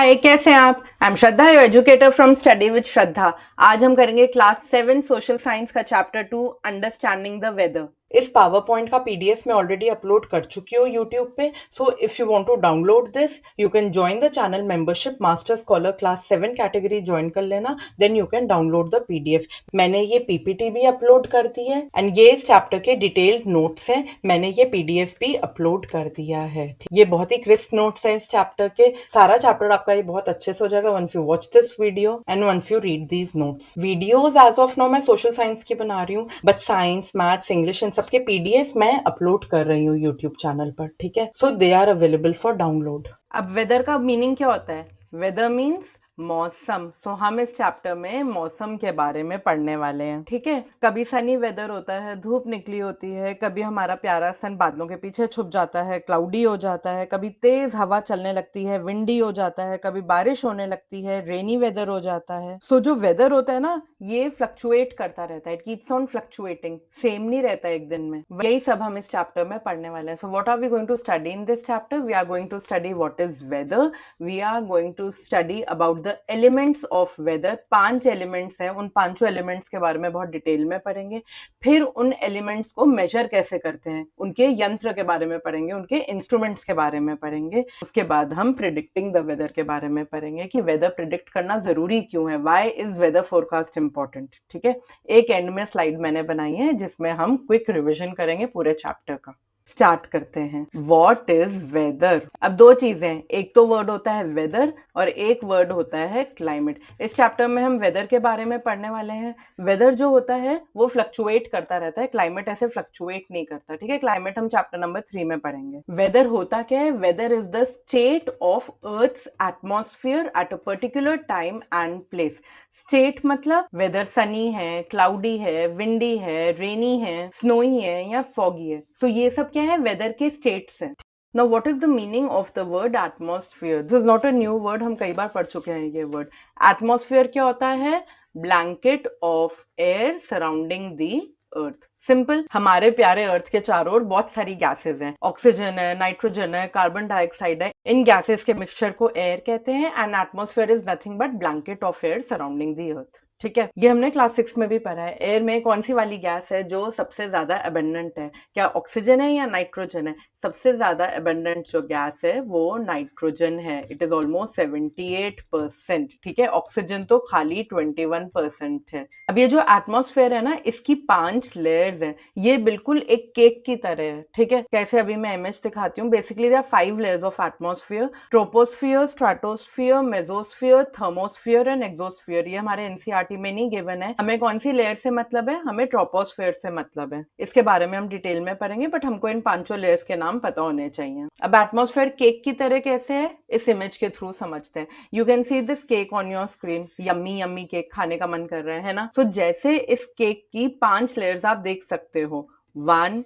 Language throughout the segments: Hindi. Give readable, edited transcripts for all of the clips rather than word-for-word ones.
हाय, कैसे हैं आप? I am Shraddha, your educator from study with Shraddha. आज हम करेंगे क्लास 7 सोशल साइंस का चैप्टर 2 अंडरस्टैंडिंग द वेदर। इस पावर पॉइंट का पीडीएफ में ऑलरेडी अपलोड कर चुकी हूँ यूट्यूब पे। So if you want to download this you can join the channel membership master scholar class 7 category join कर लेना, then you can download the PDF. मैंने ये पीपीटी भी अपलोड कर दी है एंड ये इस चैप्टर के डिटेल्ड नोट्स हैं। मैंने ये पीडीएफ भी अपलोड कर दिया है। ये बहुत ही क्रिस्प नोट्स है इस चैप्टर के। सारा चैप्टर आपका ये बहुत अच्छे से हो जाएगा once you watch this video and once you read these notes. Videos as of now मैं सोशल साइंस की बना रही हूँ, बट साइंस, मैथ्स, इंग्लिश इन सबके पीडीएफ मैं अपलोड कर रही हूँ यूट्यूब चैनल पर, ठीक है। So they are available for download. अब वेदर का मीनिंग क्या होता है? वेदर मीन्स मौसम। सो हम इस चैप्टर में मौसम के बारे में पढ़ने वाले हैं, ठीक है। कभी सनी वेदर होता है, धूप निकली होती है, कभी हमारा प्यारा सन बादलों के पीछे छुप जाता है, क्लाउडी हो जाता है, कभी तेज हवा चलने लगती है, विंडी हो जाता है, कभी बारिश होने लगती है, रेनी वेदर हो जाता है। सो जो वेदर होता है ना, ये फ्लक्चुएट करता रहता है। It keeps on fluctuating, same नहीं रहता एक दिन में। यही सब हम इस चैप्टर में पढ़ने वाले हैं। So what are we going to study in this chapter? We are going to study what is weather. We are going to study about the elements of weather. 5 elements हैं, उन 5 एलिमेंट्स के बारे में बहुत डिटेल में पढ़ेंगे। फिर उन एलिमेंट्स को मेजर कैसे करते हैं, उनके यंत्र के बारे में पढ़ेंगे, उनके इंस्ट्रूमेंट्स के बारे में पढ़ेंगे। उसके बाद हम प्रिडिक्टिंग द वेदर के बारे में पढ़ेंगे कि वेदर प्रिडिक्ट करना जरूरी क्यों है, why is whether forecast important, ठीक है। एक एंड में स्लाइड मैंने बनाई है जिसमें हम क्विक रिविजन करेंगे पूरे चैप्टर का। स्टार्ट करते हैं। What is whether? अब 2 चीजें हैं, एक तो वर्ड होता है वेदर और एक वर्ड होता है क्लाइमेट। इस चैप्टर में हम वेदर के बारे में पढ़ने वाले हैं। वेदर जो होता है वो फ्लक्चुएट करता रहता है, क्लाइमेट ऐसे फ्लक्चुएट नहीं करता, ठीक है। क्लाइमेट हम चैप्टर नंबर 3 में पढ़ेंगे। वेदर होता क्या है? Weather is the state of earth's atmosphere at a particular time and place. State मतलब वेदर सनी है, क्लाउडी है, विंडी है, रेनी है, स्नोई है या फॉगी है। सो ये सब क्या है? वेदर के स्टेट्स हैं। Now what is the meaning of the word atmosphere? This is not a new word, हम कई बार पढ़ चुके हैं ये वर्ड। एटमॉस्फेयर क्या होता है? Blanket of air surrounding the earth. Simple. हमारे प्यारे अर्थ के चारों ओर बहुत सारी गैसेस हैं। ऑक्सीजन है, नाइट्रोजन है, कार्बन डाइऑक्साइड है। इन गैसेस के मिक्सचर को एयर कहते हैं and atmosphere is nothing but blanket of air surrounding the earth, ठीक है। ये हमने क्लास 6 में भी पढ़ा है। एयर में कौन सी वाली गैस है जो सबसे ज्यादा अबंडेंट है? क्या ऑक्सीजन है या नाइट्रोजन है? सबसे ज्यादा अबंडेंट जो गैस है वो नाइट्रोजन है। इट इज ऑलमोस्ट 78%, ठीक है। ऑक्सीजन तो खाली 21% है। अब ये जो एटमॉस्फेयर है ना, इसकी 5 लेयर्स है। ये बिल्कुल एक केक की तरह है, ठीक है। कैसे? अभी मैं इमेज दिखाती हूँ। Basically there are 5 layers of atmosphere: troposphere, stratosphere, mesosphere, thermosphere and exosphere. ये हमारे एनसीईआरटी में नहीं गिवन है। हमें कौन सी लेयर से मतलब है? हमें ट्रोपोस्फियर से मतलब है। इसके बारे में हम डिटेल में पढ़ेंगे, बट हमको इन 5 लेयर्स के नाम पता होने चाहिए। अब एटमॉस्फेयर केक की तरह कैसे है, इस इमेज के थ्रू समझते हैं। You can see this cake on your screen. Yummy yummy cake, खाने का मन कर रहा है ना। सो जैसे इस केक की 5 लेयर्स आप देख सकते हो, 1,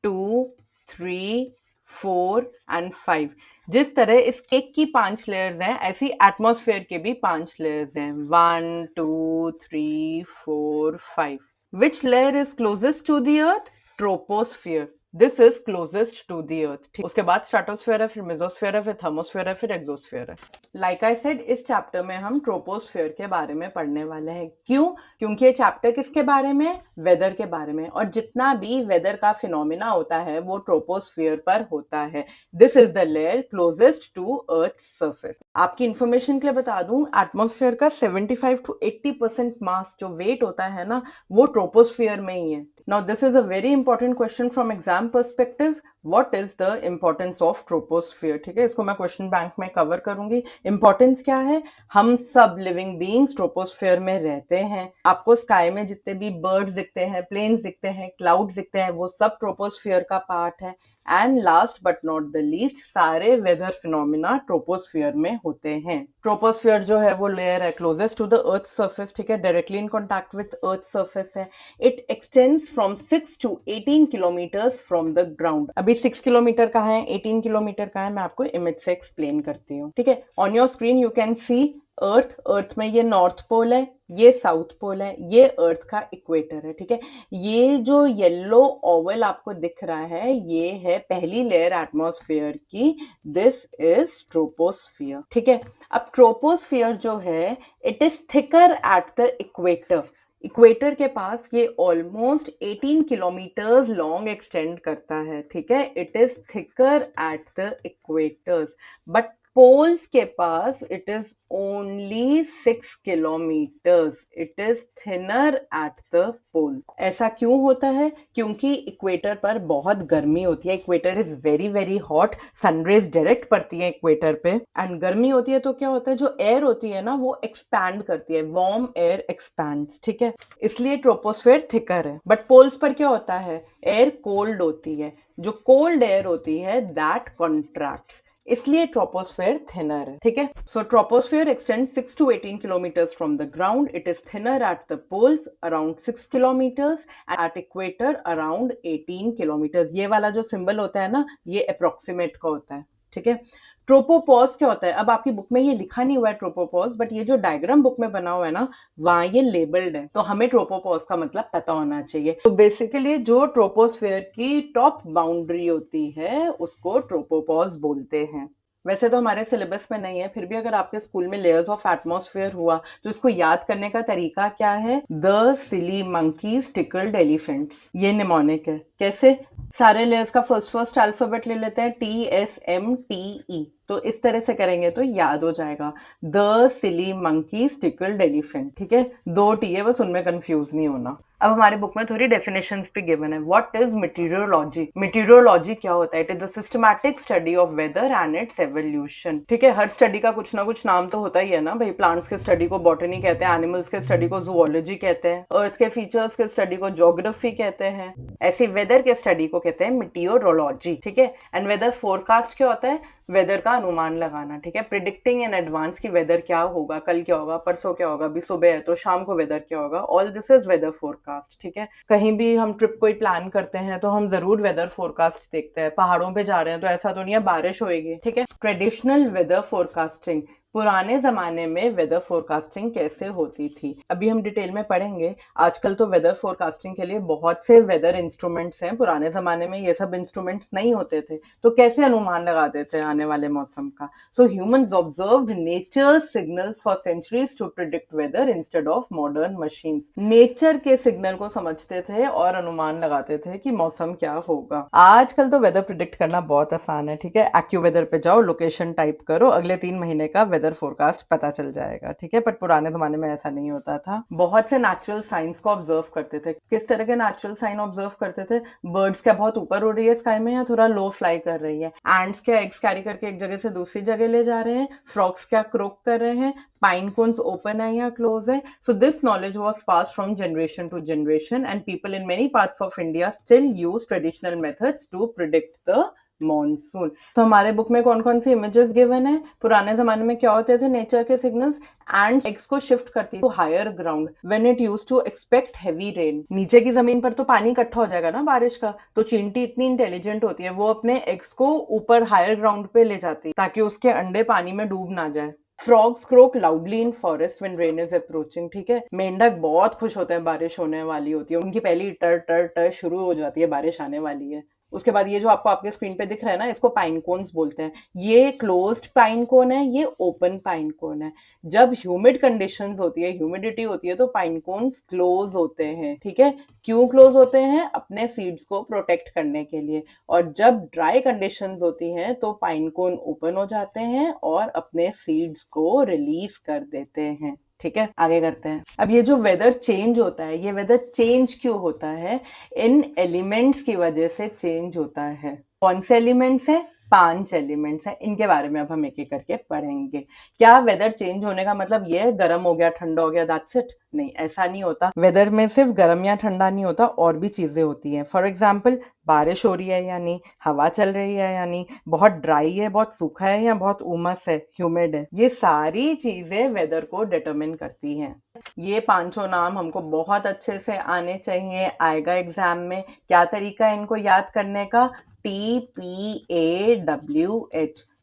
2, 3, 4 एंड 5। जिस तरह इस केक की 5 लेयर्स हैं, ऐसी एटमॉस्फेयर के भी 5 लेयर्स हैं। 1, 2, 3, 4, 5। Which layer is closest to the earth? Troposphere. This is closest to the earth, ठीक। उसके बाद स्ट्रेटोस्फेयर है, फिर मेसोस्फेयर है, फिर थर्मोस्फेयर है, फिर एक्सोस्फेयर है। लाइक आई सेड, इस चैप्टर में हम ट्रोपोस्फेयर के बारे में पढ़ने वाले हैं। क्यों? क्योंकि ये चैप्टर किसके बारे में? वेदर के बारे में। और जितना भी वेदर का फिनोमिना होता है वो ट्रोपोस्फेयर पर होता है। This is the layer closest to earth surface. आपकी इंफॉर्मेशन के लिए बता दूं, एटमॉस्फेयर का 75 to 80% मास जो वेट होता है ना, वो ट्रोपोस्फेयर में ही है। Now this is a very important question from exam perspective. What is the importance of troposphere? ठीक है, इसको मैं क्वेश्चन बैंक में कवर करूंगी। इंपॉर्टेंस क्या है? हम सब लिविंग बीइंग्स ट्रोपोस्फेयर में रहते हैं। आपको स्काई में जितने भी बर्ड्स दिखते हैं, प्लेन्स दिखते हैं, क्लाउड्स दिखते हैं, वो सब ट्रोपोस्फेयर का पार्ट है। And last but not the least, सारे वेदर फिनोमिना ट्रोपोस्फेयर में होते हैं। ट्रोपोस्फेयर जो है वो लेयर है closest to the earth surface, ठीक है, directly in contact with earth surface है। It extends from 6 to 18 kilometres from the ground. अभी 6 किलोमीटर का है, 18 किलोमीटर का है, मैं आपको इमेज से एक्सप्लेन करती हूँ, ठीक है। On your screen you can see earth में ये नॉर्थ पोल है, ये साउथ पोल है, ये अर्थ का इक्वेटर है, ठीक है। ये जो येलो ओवल आपको दिख रहा है, ये है पहली लेयर एटमॉस्फेयर की, दिस इज ट्रोपोस्फियर, ठीक है। अब ट्रोपोस्फियर जो है, it is thicker at the equator. Equator के पास ये ऑलमोस्ट 18 किलोमीटर्स लॉन्ग एक्सटेंड करता है, ठीक है। It is thicker at the equators, but poles के पास it is only 6 kilometres, it is thinner at the pole. ऐसा क्यों होता है? क्योंकि इक्वेटर पर बहुत गर्मी होती है, equator is very very hot, sun rays direct पड़ती है इक्वेटर पे, एंड गर्मी होती है तो क्या होता है, जो एयर होती है ना वो एक्सपैंड करती है, वार्म एयर एक्सपैंड्स, ठीक है। इसलिए ट्रोपोस्फेयर थिकर है। बट पोल्स पर क्या होता है, एयर कोल्ड होती है, जो कोल्ड एयर होती है दैट कॉन्ट्रैक्ट्स, इसलिए ट्रोपोस्फेयर थिनर है, ठीक है। So troposphere extend 6 to 18 kilometres from the ground, it is thinner at the poles around 6 kilometres, at equator around 18 kilometres. ये वाला जो सिंबल होता है ना, ये अप्रोक्सीमेट का होता है, ठीक है। ट्रोपोपॉज क्या होता है? अब आपकी बुक में ये लिखा नहीं हुआ है ट्रोपोपॉज, बट ये जो डायग्राम बुक में बना हुआ है ना, वहां ये लेबल्ड है, तो हमें ट्रोपोपॉज का मतलब पता होना चाहिए। तो बेसिकली जो ट्रोपोस्फेयर की टॉप बाउंड्री होती है उसको ट्रोपोपॉज बोलते हैं। वैसे तो हमारे सिलेबस में नहीं है, फिर भी अगर आपके स्कूल में लेयर्स ऑफ एटमॉस्फेयर हुआ तो इसको याद करने का तरीका क्या है? The silly monkeys tickled elephants, ये निमोनिक है। कैसे? सारे लेयर्स का फर्स्ट अल्फाबेट ले लेते हैं, TSMTE, तो इस तरह से करेंगे तो याद हो जाएगा, the silly monkeys tickled elephant, ठीक है। 2 T है, बस उनमें कंफ्यूज नहीं होना। अब हमारे बुक में थोड़ी डेफिनेशंस भी गिवन है। What is मीटेरोलॉजी? मीटेरोलॉजी क्या होता है? It is the systematic study of weather and its evolution, ठीक है। हर स्टडी का कुछ ना कुछ नाम तो होता ही है ना भाई, प्लांट्स के स्टडी को बॉटनी कहते हैं, एनिमल्स के स्टडी को जूलॉजी कहते हैं, अर्थ के फीचर्स के स्टडी को ज्योग्राफी कहते हैं, ऐसे वेदर के स्टडी को कहते हैं मीटेरोलॉजी, ठीक है। एंड वेदर फोरकास्ट क्या होता है? वेदर का अनुमान लगाना, ठीक है। प्रिडिक्टिंग इन एडवांस की वेदर क्या होगा, कल क्या होगा, परसों क्या होगा, अभी सुबह है तो शाम को वेदर क्या होगा, all this is whether forecast, ठीक है। कहीं भी हम ट्रिप कोई प्लान करते हैं तो हम जरूर वेदर फोरकास्ट देखते हैं। पहाड़ों पे जा रहे हैं तो ऐसा तो नहीं है बारिश होएगी, ठीक है। ट्रेडिशनल वेदर फोरकास्टिंग, पुराने जमाने में वेदर फोरकास्टिंग कैसे होती थी, अभी हम डिटेल में पढ़ेंगे। आजकल तो वेदर फोरकास्टिंग के लिए बहुत से वेदर इंस्ट्रूमेंट्स हैं, पुराने जमाने में ये सब इंस्ट्रूमेंट्स नहीं होते थे, तो कैसे अनुमान लगाते थे आने वाले मौसम का? So humans observed nature signals for centuries to predict weather instead of modern machines. Nature के सिग्नल को समझते थे और अनुमान लगाते थे कि मौसम क्या होगा। आजकल तो वेदर प्रिडिक्ट करना बहुत आसान है, ठीक है। एक्यूवेदर पे जाओ, लोकेशन टाइप करो, अगले 3 महीने का वेदर फोरकास्ट पता चल जाएगा, ठीक है। बट पुराने जमाने में ऐसा नहीं होता था। बहुत से नेचुरल साइंस को ऑब्जर्व करते थे। किस तरह के नेचुरल साइन ऑब्जर्व करते थे? बर्ड्स क्या बहुत ऊपर उड़ रही है स्काई में या थोड़ा लो फ्लाई कर रही है, एंड्स क्या एग्स कैरी करके एक जगह से दूसरी जगह ले जा रहे हैं, फ्रॉग्स क्या क्रोक कर रहे हैं, पाइन कोन्स ओपन है या क्लोज है। So this knowledge was passed from generation to generation, and people in many parts of India still use traditional methods to predict the monsoon. तो हमारे बुक में कौन कौन सी इमेजेस गिवन है? पुराने जमाने में क्या होते थे नेचर के सिग्नल्स? एंड एग्स को शिफ्ट करती to higher ground when it used to expect heavy rain. नीचे की जमीन पर तो पानी इकट्ठा हो जाएगा ना बारिश का, तो चींटी इतनी इंटेलिजेंट होती है, वो अपने एग्स को ऊपर हायर ग्राउंड पे ले जाती है ताकि उसके अंडे पानी में डूब ना जाए। Frogs crook loudly in forest when rain is approaching, ठीक है। मेंढक बहुत खुश होते हैं बारिश होने वाली होती है, उनकी पहली टर टर टर शुरू हो जाती है, बारिश आने वाली है। उसके बाद ये जो आपको आपके स्क्रीन पे दिख रहा है ना, इसको पाइन कोन्स बोलते हैं। ये क्लोज्ड पाइन कोन है, ये ओपन पाइन कोन है। जब ह्यूमिड कंडीशंस होती है, ह्यूमिडिटी होती है, तो पाइन कोन्स क्लोज होते हैं, ठीक है। क्यों क्लोज होते हैं? अपने सीड्स को प्रोटेक्ट करने के लिए। और जब ड्राई कंडीशंस होती हैं तो पाइन कोन ओपन हो जाते हैं और अपने सीड्स को रिलीज कर देते हैं, ठीक है। आगे करते हैं। अब ये जो वेदर चेंज होता है, ये वेदर चेंज क्यों होता है? इन एलिमेंट्स की वजह से चेंज होता है। कौन से एलिमेंट्स हैं? 5 एलिमेंट्स हैं, इनके बारे में अब हम एक एक करके पढ़ेंगे। क्या वेदर चेंज होने का मतलब ये है गर्म हो गया, ठंडा हो गया, दैट्स इट? नहीं, ऐसा नहीं होता। वेदर में सिर्फ गर्म या ठंडा नहीं होता, और भी चीजें होती हैं। फॉर एग्जाम्पल, बारिश हो रही है या नहीं, हवा चल रही है या नहीं, बहुत ड्राई है, बहुत सूखा है या बहुत उमस है, ह्यूमिड है, ये सारी चीजें वेदर को डिटरमिन करती हैं। ये 5 नाम हमको बहुत अच्छे से आने चाहिए, आएगा एग्जाम में। क्या तरीका है इनको याद करने का? TPAWH।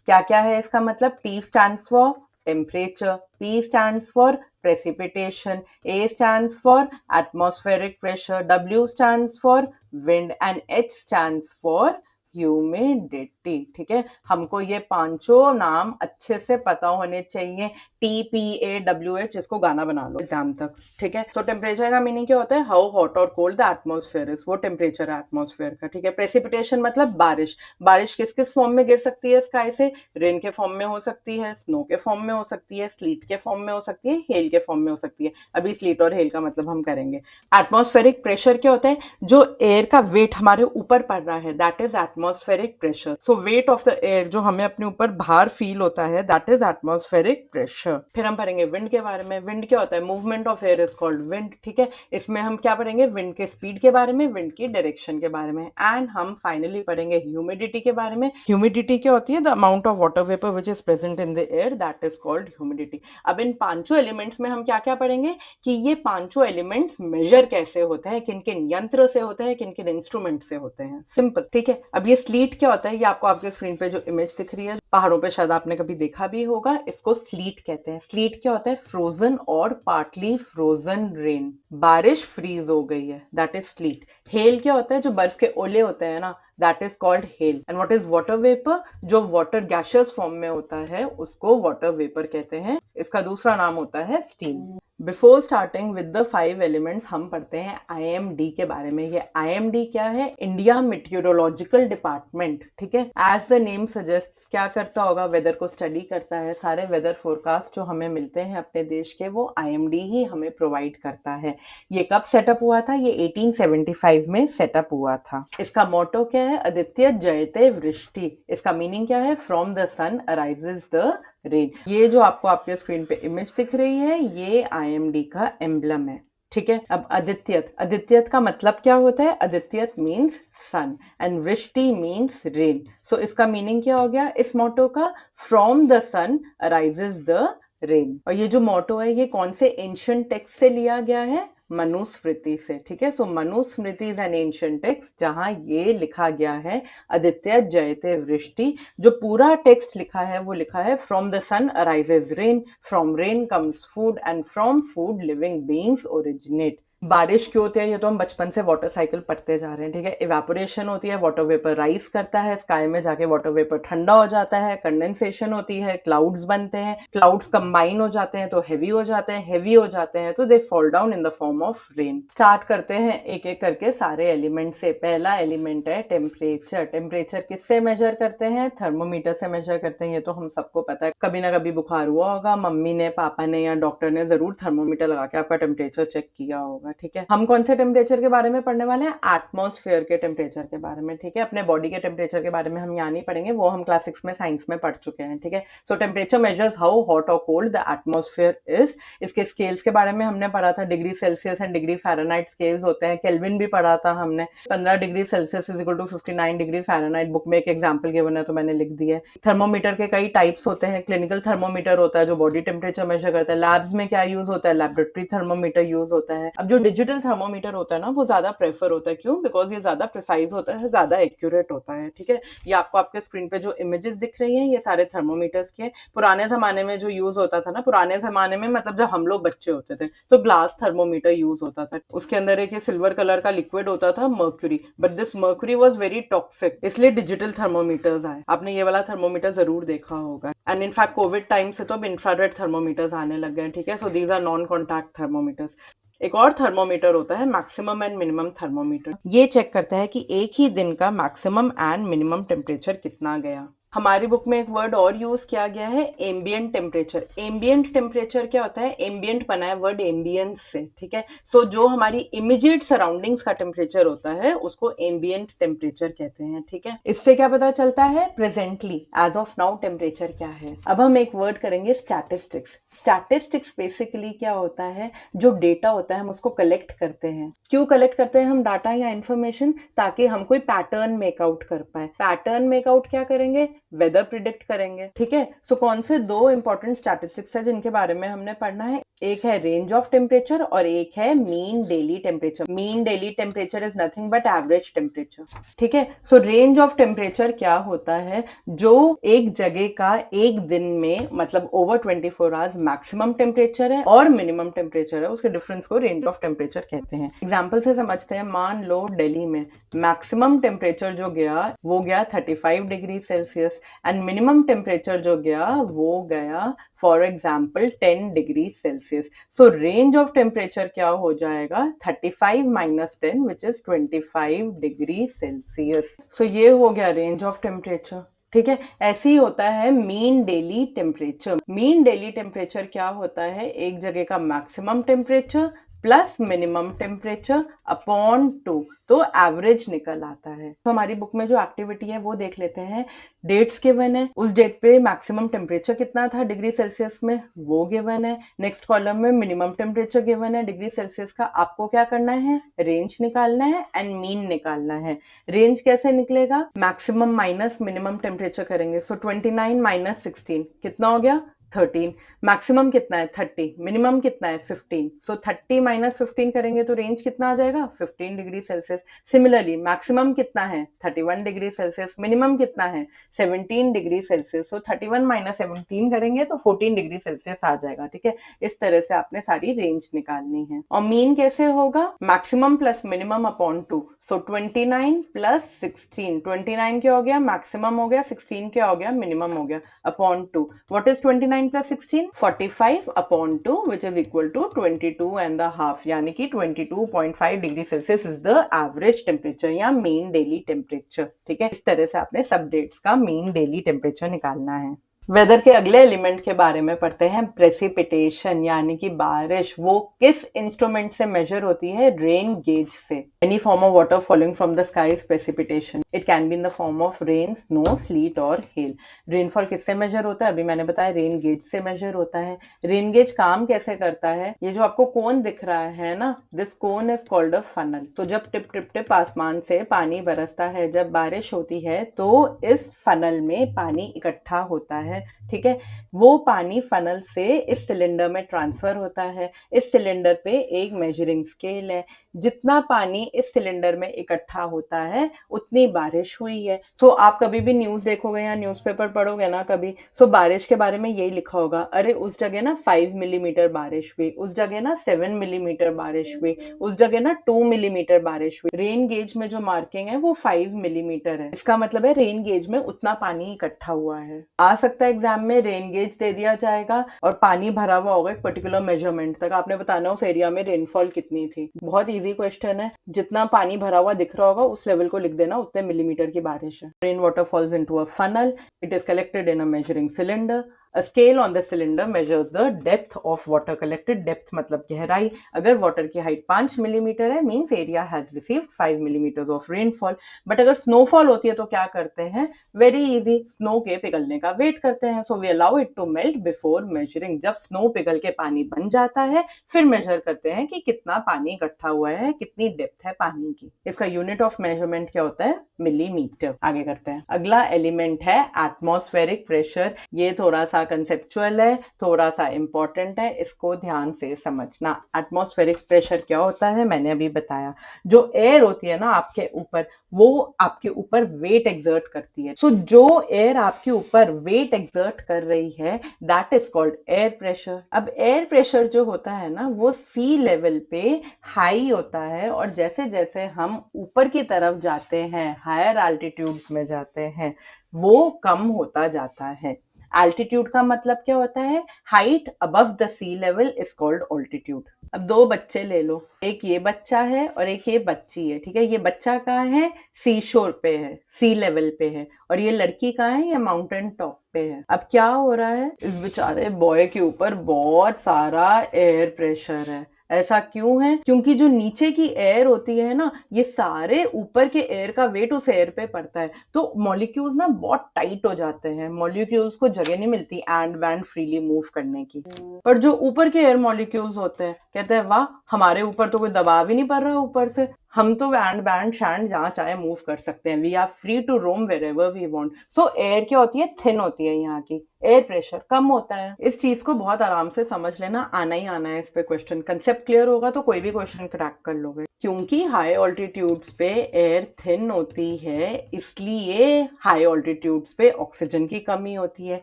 क्या क्या है इसका मतलब? T stands for temperature, P stands for precipitation, A stands for atmospheric pressure, W stands for wind and H stands for humidity. ठीक है, हमको ये पांचों नाम अच्छे से पता होने चाहिए। TPAWH, इसको गाना बना लो एग्जाम तक। ठीक है, सो टेम्परेचर का मीनिंग क्या होता है? हाउ हॉट और कोल्ड द एटमॉस्फेयर इज, वो टेम्परेचर है एटमॉस्फेयर का। ठीक है, प्रेसिपिटेशन मतलब बारिश। बारिश किस किस फॉर्म में गिर सकती है स्काई से? रेन के फॉर्म में हो सकती है, स्नो के फॉर्म में हो सकती है, स्लीट के फॉर्म में हो सकती है, हेल के फॉर्म में हो सकती है। अभी स्लीट और हेल का मतलब हम करेंगे। एटमॉस्फेरिक प्रेशर क्या होता है? जो एयर का वेट हमारे ऊपर पड़ रहा है, that is atmospheric pressure. So weight of the air, जो हमें अपने ऊपर भार फील होता है, दैट इज एटमॉस्फेरिक प्रेशर। फिर हम पढ़ेंगे विंड के बारे में। विंड क्या होता है? Movement of air is called wind. ठीक है, इसमें हम क्या पढ़ेंगे? विंड के स्पीड के बारे में, विंड की डायरेक्शन के बारे में, एंड हम फाइनली पढ़ेंगे ह्यूमिडिटी के बारे में। ह्यूमिडिटी क्या होती है? The amount of water vapour which is present in the air, that is called humidity. अब इन पांचों एलिमेंट्स में हम क्या क्या पढ़ेंगे कि ये पांचों एलिमेंट्स मेजर कैसे होते हैं, किन किन यंत्र से होते हैं, किन किन इंस्ट्रूमेंट से होते हैं। सिंपल। ठीक है, अब ये स्लीट क्या होता है? ये आपको आपके स्क्रीन पे जो इमेज दिख रही है, पहाड़ों पे शायद आपने कभी देखा भी होगा, इसको स्लीट कहते हैं। स्लीट क्या होता है? फ्रोजन और पार्टली फ्रोजन रेन। बारिश फ्रीज हो गई है, दैट इज स्लीट। हेल क्या होता है? जो बर्फ के ओले होते हैं ना, that is called hello. And what is water vapour? जो वाटर गैशियस फॉर्म में होता है उसको वाटर वेपर कहते हैं। इसका दूसरा नाम होता है steam. Before starting with the 5 elements, हम पढ़ते हैं IMD के बारे में। ये IMD क्या है? India meteorological department. ठीक है, एज द नेम सजेस्ट, क्या करता होगा? वेदर को स्टडी करता है। सारे वेदर फोरकास्ट जो हमें मिलते हैं अपने देश के, वो IMD ही हमें प्रोवाइड करता है। ये कब सेटअप हुआ था? ये 1875 में सेटअप हुआ था। इसका मोटो क्या है? आदित्य जयते वृष्टि। इसका मीनिंग क्या है? From the sun arises the rain. ये जो आपको आपके स्क्रीन पे इमेज दिख रही है, ये IMD का एम्बलम है। ठीक है, अब आदित्यत। आदित्यत का मतलब क्या होता है? आदित्यत मीन्स सन एंड वृष्टि मीन्स रेन। सो इसका मीनिंग क्या हो गया इस मोटो का? From the sun arises the rain. और ये जो मोटो है, ये कौन से एंशिएंट टेक्स्ट से लिया गया है? मनुस्मृति से। ठीक है, so Manusmriti is an ancient text जहां ये लिखा गया है आदित्य जयते वृष्टि। जो पूरा टेक्स्ट लिखा है वो लिखा है from the sun arises rain, from rain comes food and from food living beings originate. बारिश क्यों होती है? ये तो हम बचपन से वाटर साइकिल पढ़ते जा रहे हैं। ठीक है, इवेपोरेशन होती है, वाटर वेपर राइज करता है स्काई में जाके, वाटर वेपर ठंडा हो जाता है, कंडेंसेशन होती है, क्लाउड्स बनते हैं, क्लाउड्स कंबाइन हो जाते हैं तो हेवी हो जाते हैं, हेवी हो जाते हैं तो they fall down in the form of rain. Start करते हैं एक एक करके सारे एलिमेंट से। पहला एलिमेंट है टेम्परेचर। टेम्परेचर किससे मेजर करते हैं? थर्मोमीटर से मेजर करते हैं। ये तो हम सबको पता है, कभी ना कभी बुखार हुआ होगा, मम्मी ने, पापा ने या डॉक्टर ने जरूर थर्मोमीटर लगा के आपका टेम्परेचर चेक किया होगा। ठीक है, हम कौन से टेम्परेचर के बारे में पढ़ने वाले हैं? एटमॉस्फेयर के टेम्परेचर के बारे में। ठीक है, अपने बॉडी के टेम्परेचर के बारे में हम यहाँ नहीं पढ़ेंगे, वो हम क्लास 6 में साइंस में पढ़ चुके हैं। ठीक है, so temperature measures how hot और कोल्ड द एटमॉस्फेयर इज। इसके स्केल्स के बारे में हमने पढ़ा था, degree Celsius and degree Fahrenheit scales होते हैं। केल्विन भी पढ़ा था हमने। 15 degree Celsius is equal to 59 degree Fahrenheit. Book में एक एग्जाम्पल गिवन है तो मैंने लिख दिया है। थर्मोमीटर के कई टाइप्स होते हैं। क्लिनिकल थर्मोमीटर होता है जो बॉडी टेम्परेचर मेजर करता है। लैब्स में क्या यूज होता है? लैबोरेटरी थर्मोमीटर यूज होता है। अब जो डिजिटल थर्मोमीटर होता है ना, वो ज्यादा प्रेफर होता है। क्यों? बिकॉज ये ज्यादा प्रिसाइज होता है, ज्यादा एक्यूरेट होता है। ठीक है, ये आपको आपके स्क्रीन पे जो इमेजेस दिख रही हैं, ये सारे थर्मोमीटर्स के। पुराने जमाने में जो यूज होता था ना, पुराने जमाने में मतलब जब हम लोग बच्चे होते थे, तो ग्लास थर्मोमीटर यूज होता था। उसके अंदर एक सिल्वर कलर का लिक्विड होता था, mercury, but this mercury was very toxic, इसलिए डिजिटल थर्मोमीटर्स आए। आपने ये वाला थर्मोमीटर जरूर देखा होगा। एंड इनफैक्ट कोविड टाइम से तो अब इंफ्रारेड थर्मोमीटर्स आने लग गए। ठीक है, so these are non contact thermometers. एक और थर्मोमीटर होता है मैक्सिमम एंड मिनिमम थर्मोमीटर। ये चेक करता है कि एक ही दिन का मैक्सिमम एंड मिनिमम टेम्परेचर कितना गया। हमारी बुक में एक वर्ड और यूज किया गया है, एम्बियंट टेम्परेचर। एम्बियंट टेम्परेचर क्या होता है? एम्बियंट बना है वर्ड एम्बियंस से। ठीक है, सो जो हमारी इमीडिएट सराउंडिंग्स का टेम्परेचर होता है उसको एम्बियंट टेम्परेचर कहते हैं। ठीक है, इससे क्या पता चलता है? Presently as of now temperature क्या है। अब हम एक वर्ड करेंगे स्टैटिस्टिक्स। स्टैटिस्टिक्स बेसिकली क्या होता है? जो डेटा होता है हम उसको कलेक्ट करते हैं। क्यों कलेक्ट करते हैं हम डाटा या इन्फॉर्मेशन? ताकि हम कोई पैटर्न मेकआउट कर पाए। पैटर्न मेकआउट क्या करेंगे? वेदर प्रिडिक्ट करेंगे। ठीक है, सो कौन से 2 इंपॉर्टेंट स्टैटिस्टिक्स है जिनके बारे में हमने पढ़ना है? एक है रेंज ऑफ टेम्परेचर और एक है mean daily temperature. Mean daily temperature is nothing but average temperature, ठीक है। सो रेंज ऑफ टेम्परेचर क्या होता है, जो एक जगह का एक दिन में मतलब ओवर 24 आवर्स मैक्सिमम टेम्परेचर है और मिनिमम टेम्परेचर है, उसके डिफरेंस को रेंज ऑफ टेम्परेचर कहते हैं। एग्जाम्पल से समझते हैं, मान लो दिल्ली में मैक्सिमम टेम्परेचर जो गया वो गया 35 degree Celsius and minimum temperature जो गया वो गया for example 10 degree Celsius. So range of temperature क्या हो जाएगा, 35 minus 10 which is 25 degree Celsius. So ये हो गया रेंज ऑफ टेम्परेचर, ठीक है। ऐसे ही होता है mean daily temperature. Mean daily temperature क्या होता है, एक जगह का maximum temperature plus minimum temperature upon 2, तो एवरेज निकल आता है। तो हमारी बुक में जो एक्टिविटी है वो देख लेते हैं। डेट्स गिवन है, उस डेट पे मैक्सिमम टेम्परेचर कितना था डिग्री सेल्सियस में वो गिवन है। नेक्स्ट कॉलम में मिनिमम टेम्परेचर गिवन है डिग्री सेल्सियस का। आपको क्या करना है, रेंज निकालना है एंड मीन निकालना है। रेंज कैसे निकलेगा, मैक्सिमम माइनस मिनिमम टेम्परेचर करेंगे। सो 29 माइनस 16 कितना हो गया, 13। मैक्सिमम कितना है 30, मिनिमम कितना है 15। सो 30 माइनस 15 करेंगे तो रेंज कितना आ जाएगा, 15 डिग्री सेल्सियस। सिमिलरली मैक्सिमम कितना है 31 डिग्री सेल्सियस, मिनिमम कितना है 17 डिग्री सेल्सियस। सो 31 माइनस 17 करेंगे तो 14 डिग्री सेल्सियस आ जाएगा, ठीक है। इस तरह से आपने सारी रेंज निकालनी है। और मीन कैसे होगा, मैक्सिमम प्लस मिनिमम अपॉन 2। सो 29 प्लस 16, 29 क्या हो गया मैक्सिमम हो गया, 16 क्या हो गया मिनिमम हो गया, upon 2। What is 29 plus 16, 45 upon 2 which is equal to 22.5, यानी कि 22.5 degree Celsius is the average temperature या मीन डेली टेम्परेचर, ठीक है। इस तरह से आपने सब डेट्स का मीन डेली टेम्परेचर निकालना है। वेदर के अगले एलिमेंट के बारे में पढ़ते हैं, प्रेसिपिटेशन यानी कि बारिश। वो किस इंस्ट्रूमेंट से मेजर होती है, रेन गेज से। Any form of water following from the sky is precipitation. It can be in the form of rain, snow, slit और हेल। रेनफॉल किससे मेजर होता है, अभी मैंने बताया रेन गेज से मेजर होता है। रेन गेज काम कैसे करता है, ये जो आपको कोन दिख रहा है ना, this cone is called a funnel. तो जब टिप टिप टिप आसमान से पानी बरसता है, जब बारिश होती है तो इस फनल में पानी इकट्ठा होता है, ठीक है। वो पानी फनल से इस सिलेंडर में ट्रांसफर होता है। इस सिलेंडर पे एक मेजरिंग स्केल है, जितना पानी इस सिलेंडर में इकट्ठा होता है उतनी बारिश हुई है। सो आप कभी भी न्यूज देखोगे या न्यूज़पेपर पढ़ोगे ना कभी, सो बारिश के बारे में यही लिखा होगा, अरे उस जगह ना 5 मिलीमीटर बारिश हुई, उस जगह ना 7 मिलीमीटर बारिश हुई, उस जगह ना 2 मिलीमीटर बारिश हुई। रेन गेज में जो मार्किंग है वो 5 मिलीमीटर है, इसका मतलब है रेन गेज में उतना पानी इकट्ठा हुआ है। आ सकता है एग्जाम में रेन गेज दे दिया जाएगा और पानी भरा हुआ होगा एक पर्टिकुलर मेजरमेंट तक, आपने बताना उस एरिया में रेनफॉल कितनी थी। बहुत इजी क्वेश्चन है, जितना पानी भरा हुआ दिख रहा होगा उस लेवल को लिख देना, उतने मिलीमीटर की बारिश है। Rain water falls into a funnel, it is collected in a measuring cylinder. A scale on the cylinder measures the depth of water collected. Depth मतलब गहराई। अगर वाटर की हाइट 5 मिलीमीटर है means area has received 5 millimetre of rainfall. But अगर स्नोफॉल होती है तो क्या करते हैं, वेरी इजी, स्नो के पिघलने का वेट करते हैं। So we allow it to melt before measuring. जब स्नो पिघल के पानी बन जाता है फिर मेजर करते हैं कि कितना पानी इकट्ठा हुआ है, कितनी डेप्थ है पानी की। इसका यूनिट ऑफ मेजरमेंट क्या होता है, मिलीमीटर। आगे करते हैं, अगला एलिमेंट है एटमॉस्फेरिक प्रेशर। ये थोड़ा सा कंसेप्चुअल है, थोड़ा सा इंपॉर्टेंट है, इसको ध्यान से समझना। एटमॉस्फेरिक प्रेशर क्या होता है, मैंने अभी बताया। जो एयर होती है ना आपके ऊपर, वो आपके ऊपर वेट एक्सर्ट करती है। सो जो एयर आपके ऊपर वेट एक्सर्ट कर रही है that is called air pressure. अब एयर प्रेशर जो होता है ना वो सी लेवल पे हाई होता है, और जैसे जैसे हम ऊपर की तरफ जाते हैं, हायर एल्टीट्यूड्स में जाते हैं, वो कम होता जाता है। एल्टीट्यूड का मतलब क्या होता है, height above the sea level is called altitude. अब दो बच्चे ले लो, एक ये बच्चा है और एक ये बच्ची है, ठीक है। ये बच्चा कहाँ है, सी शोर पे है, सी लेवल पे है, और ये लड़की कहाँ है, ये माउंटेन टॉप पे है। अब क्या हो रहा है, इस बेचारे बॉय के ऊपर बहुत सारा एयर प्रेशर है। ऐसा क्यों है, क्योंकि जो नीचे की एयर होती है ना, ये सारे ऊपर के एयर का वेट उस एयर पे पड़ता है, तो मॉलिक्यूल्स ना बहुत टाइट हो जाते हैं, मॉलिक्यूल्स को जगह नहीं मिलती एंड वैंड फ्रीली मूव करने की। पर जो ऊपर के एयर मॉलिक्यूल्स होते हैं कहते हैं वाह, हमारे ऊपर तो कोई दबाव ही नहीं पड़ रहा ऊपर से, हम तो बैंड शैंड जहाँ चाहे मूव कर सकते हैं, we are free to roam wherever we want. So air क्या होती है, थिन होती है, यहाँ की एयर प्रेशर कम होता है। इस चीज को बहुत आराम से समझ लेना, आना ही आना है इस पे क्वेश्चन। कंसेप्ट क्लियर होगा तो कोई भी क्वेश्चन क्रैक कर लोगे। क्योंकि हाई ऑल्टीट्यूड्स पे एयर थिन होती है, इसलिए हाई ऑल्टीट्यूड्स पे ऑक्सीजन की कमी होती है।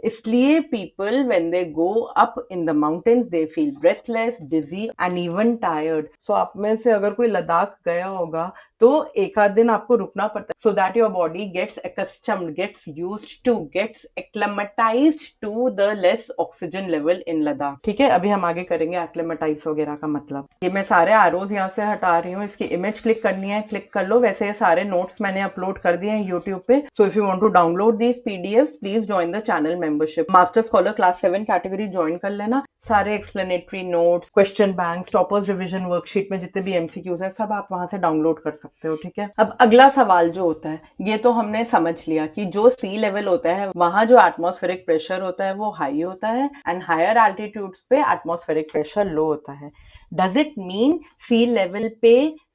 इसलिए people when they go up in the mountains they feel breathless, dizzy and even tired. So आप में से अगर कोई लद्दाख गया होगा तो एक आध दिन आपको रुकना पड़ता है, so that your body gets accustomed, gets used to, gets acclimatised to the less oxygen level in Ladakh. ठीक है, अभी हम आगे करेंगे एक्लेमेटाइज वगैरह का मतलब। ये मैं सारे आरोज यहाँ से हटा रही हूँ, इसकी इमेज क्लिक करनी है, क्लिक कर लो। वैसे ये सारे नोट्स मैंने अपलोड कर दिए हैं यूट्यूब पे। So if you want to download these PDFs, please join the channel membership. Master scholar class 7 category join कर लेना। सारे explanatory notes, question bank, toppers revision worksheet में जितने भी एमसीक्यूज है सब आप वहां से डाउनलोड कर सकते हो। ठीक है, अब अगला सवाल जो होता है, ये तो हमने समझ लिया कि जो सी लेवल होता है वहां जो एटमॉस्फेरिक प्रेशर होता है वो हाई होता है, एंड हायर एल्टीट्यूड्स पे एटमॉस्फेरिक प्रेशर लो होता है। Does it mean sea level पे